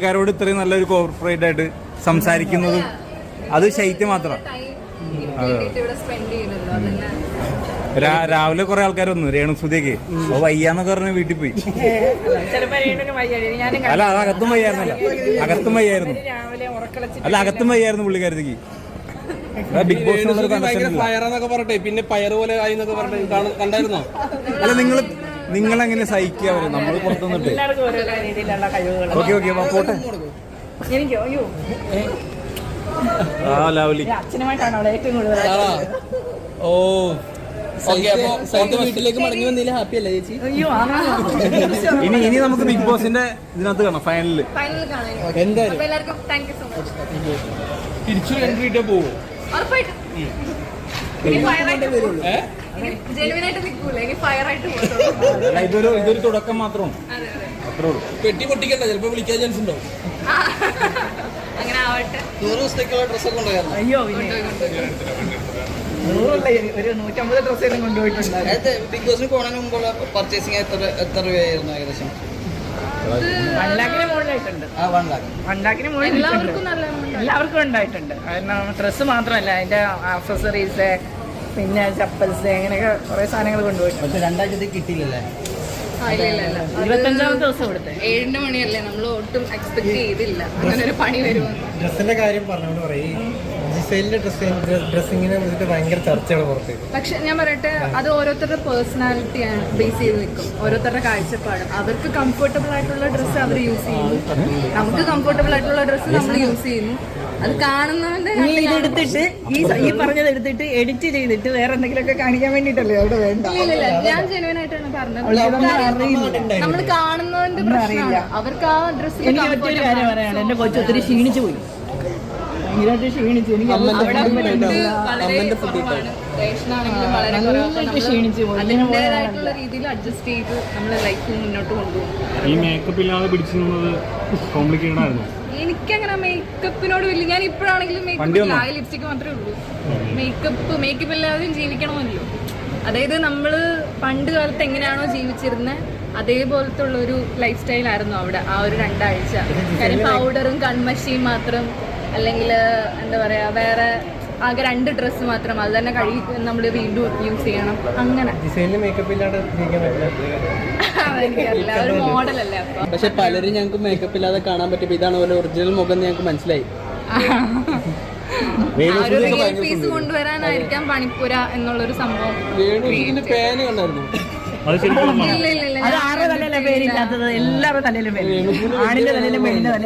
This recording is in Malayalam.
ക്കാരോട് ഇത്രയും നല്ലൊരു കോർപ്പറേറ്റ് ആയിട്ട് സംസാരിക്കുന്നതും അത് ശൈത്യം മാത്രം. രാവിലെ കുറെ ആൾക്കാർ വന്നു രേണുസുതിയൊക്കെ വയ്യാന്നൊക്കെ പറഞ്ഞ് വീട്ടിൽ പോയി. അല്ല അത് അകത്തും വയ്യായിരുന്നല്ല, അകത്തും വയ്യായിരുന്നു. അല്ല അകത്തും വയ്യായിരുന്നു പുള്ളിക്കാരത്തേക്ക്. ബിഗ് ബോസ് പിന്നെ പയറ് പോലെ കണ്ടായിരുന്നോ? അല്ല നിങ്ങളെങ്ങനെ സഹിക്കുക അവര്? നമ്മൾ പുറത്തുനിന്നിട്ട് ഓക്കെ ഓക്കെ പോട്ടെ. ആ ലവ്ലി ഓ വീട്ടിലേക്ക് മടങ്ങി വന്നില്ല. ഹാപ്പി അല്ലേ ചേച്ചി? ഇനി നമുക്ക് ബിഗ് ബോസിന്റെ ഇതിനകത്ത് കാണാം, ഫൈനലില് എന്തായാലും തിരിച്ചു എൻട്രി ഇട്ടേ പോവോ? ഇതൊരു തുടക്കം മാത്രമാണ്. പെട്ടി പൊട്ടിക്കണ്ട, ചിലപ്പോ വിളിക്കാൻ ചാൻസ് ഉണ്ടോ? 100 ദിവസത്തേക്കുള്ള ഡ്രസ്സൊക്കെ കൊണ്ടുപോയായിരുന്നു. അയ്യോ ഒരു 150 ഡ്രസ്സെല്ലാം കൊണ്ടുപോയിട്ടുണ്ട്. ബിഗ് ബോസിന് പോണതിന് മുമ്പുള്ള പർച്ചേസിങ് എത്ര രൂപയായിരുന്നു ഏകദേശം? 1 ലാഖിന് മുകളിലായിട്ടുണ്ട്. 1 ലാഖിന് മുകളിൽ എല്ലാവർക്കും ഉണ്ടായിട്ടുണ്ട്. കാരണം ഡ്രസ്സ് മാത്രമല്ല, അതിന്റെ ആക്സസറീസ്, പിന്നെ ചപ്പൽസ്, അങ്ങനെയൊക്കെ കുറെ സാധനങ്ങൾ കൊണ്ടുപോയിട്ടുണ്ട്. 2 ആഴ്ചത്തേക്ക് കിട്ടിയില്ലല്ലേ? 25ാമത്തെ ദിവസം കൊടുത്തേ. 7 മണിയല്ലേ, നമ്മൾ ഒട്ടും എക്സ്പെക്ട് ചെയ്തില്ല അങ്ങനെ ഒരു പണി വരുമെന്ന്. ഡ്രസ്സിന്റെ കാര്യം പറഞ്ഞോണ്ട് പറയും, ജിസൈലിന്റെ ഡ്രസ്സിങ്ങിനെ കുറിച്ചിട്ട് ഭയങ്കര ചർച്ചകൾ പുറത്ത്. പക്ഷെ ഞാൻ പറയട്ടെ, അത് ഓരോരുത്തരുടെ പേഴ്സണാലിറ്റിയാണ് ബേസ് ചെയ്ത് നിൽക്കും, ഓരോരുത്തരുടെ കാഴ്ചപ്പാടും. അവർക്ക് കംഫർട്ടബിൾ ആയിട്ടുള്ള ഡ്രസ്സ് അവർ യൂസ് ചെയ്യുന്നു, നമുക്ക് കംഫർട്ടബിൾ ആയിട്ടുള്ള ഡ്രസ്സ് നമ്മൾ യൂസ് ചെയ്യുന്നു. അത് കാണുന്നവന്റെ ഇതെടുത്തിട്ട് ഈ പറഞ്ഞത് എടുത്തിട്ട് എഡിറ്റ് ചെയ്തിട്ട് വേറെ എന്തെങ്കിലുമൊക്കെ കാണിക്കാൻ വേണ്ടിട്ടല്ലേ അവിടെ വേണ്ട. ഇല്ല, ഞാൻ ജെനുവിൻ ആയിട്ടാണ് പറഞ്ഞത്. നമ്മൾ കാണുന്നവന്റെ പ്രശ്നമാണ്, അവർക്ക് ആ ഡ്രസ്സ്. എനിക്ക് മറ്റൊരു കാര്യം പറയാണ്, എന്റെ കൊച്ചു ഒത്തിരി ക്ഷീണിച്ചു പോയി, ഭയങ്കരമായിട്ട് ക്ഷീണിച്ചു. എനിക്ക് വളരെ കുറവാണ്, റേഷനാണെങ്കിലും വളരെ കുറവാണ്. ക്ഷീണിച്ചു പോയി. അതിൻ്റെതായിട്ടുള്ള രീതിയിൽ അഡ്ജസ്റ്റ് ചെയ്ത് നമ്മൾ ലൈഫ് മുന്നോട്ട് കൊണ്ടുപോകും. ഈ മേക്കപ്പ് ഇല്ലാതെ പിടിച്ചു കോംപ്ലിക്കേറ്റഡ് ആയിരുന്നു. എനിക്കങ്ങനെ മേക്കപ്പിനോട് വലിയ, ഞാൻ ഇപ്പോഴാണെങ്കിലും മേക്കപ്പ് ആകെ ലിപ്സ്റ്റിക്ക് മാത്രമേ ഉള്ളൂ. മേക്കപ്പ് ഇല്ലാതെയും ജീവിക്കണമല്ലോ. അതായത് നമ്മൾ പണ്ട് കാലത്ത് എങ്ങനെയാണോ ജീവിച്ചിരുന്നത് അതേപോലത്തെ ഉള്ളൊരു ലൈഫ് സ്റ്റൈലായിരുന്നു അവിടെ ആ ഒരു 2 ആഴ്ച. കാര്യം പൗഡറും കൺമഷിയും മാത്രം, അല്ലെങ്കിൽ എന്താ പറയുക, വേറെ ആകെ 2 ഡ്രസ്സ് മാത്രം, അത് തന്നെ കഴുകി നമ്മൾ വീണ്ടും യൂസ് ചെയ്യണം. അങ്ങനെ മേക്കപ്പ് ഇല്ലാതെ അതെനിക്കറിയില്ല, ഒരു മോഡലല്ലേ. അപ്പം പക്ഷെ പലരും ഞങ്ങൾക്ക് മേക്കപ്പ് ഇല്ലാതെ കാണാൻ പറ്റും. ഇതാണ് പോലെ ഒറിജിനൽ മുഖം ഞങ്ങൾക്ക് മനസ്സിലായി. പീസ് കൊണ്ടുവരാനായിരിക്കാം പണിപ്പുര എന്നുള്ളൊരു സംഭവം. പേന് കണ്ടായിരുന്നു. ഇല്ല അത് ആരുടെ തലയിലെ പേരില്ലാത്തത്? എല്ലാവരുടെ തലയിലും പേര്, ആണിന്റെ തലയിലും പെണ്ണിന്റെ തലയിലും.